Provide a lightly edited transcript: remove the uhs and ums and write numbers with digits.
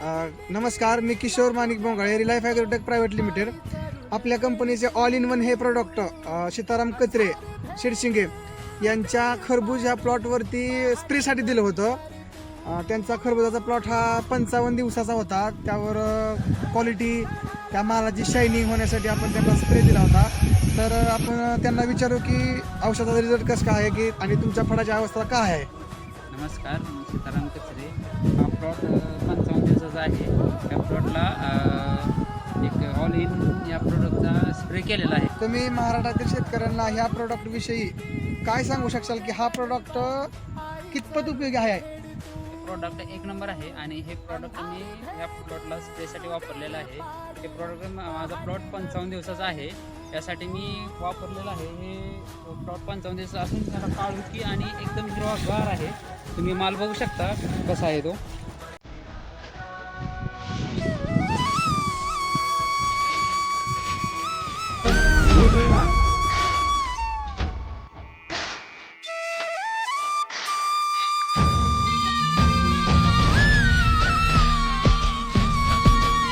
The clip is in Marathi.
नमस्कार, मी किशोर माणिक बोंगाळे, रिलायफ ॲग्रोटेक प्रायव्हेट लिमिटेड. आपल्या कंपनीचे ऑल इन वन हे प्रोडक्ट सीताराम कचरे शिरशिंगे यांच्या खरबूज ह्या प्लॉटवरती स्प्रेसाठी दिलं होतं. त्यांचा खरबुजाचा प्लॉट हा 55 दिवसाचा होता. त्यावर क्वालिटी, त्या मालाची शायनिंग होण्यासाठी आपण त्यांना स्प्रे दिला होता. तर आपण त्यांना विचारू की औषधाचा रिझल्ट कसं काय आहे की आणि तुमच्या फळाची अवस्था काय आहे. नमस्कार, मी सीताराम कचरे. हा प्लॉट 55 दिवसाचा आहे. या प्लॉटला एक ऑल इन या प्रोडक्टचा स्प्रे केलेला आहे. तुम्ही महाराष्ट्रातील शेतकऱ्यांना ह्या प्रोडक्टविषयी काय सांगू शकाल की हा प्रोडक्ट कितपत उपयोगी आहे. प्रोडक्ट एक नंबर आहे आणि हे प्रोडक्ट मी या प्लॉटला स्प्रेसाठी वापरलेलं आहे. हे प्रोडक्ट माझा प्लॉट 55 दिवसाचा आहे. यासाठी मी वापरलेलं आहे. हे प्लॉट 55 दिवसाचा असून त्याला काळुकी आणि एकदम हिरवागार आहे. तुम्ही माल बघू शकता कसा आहे तो.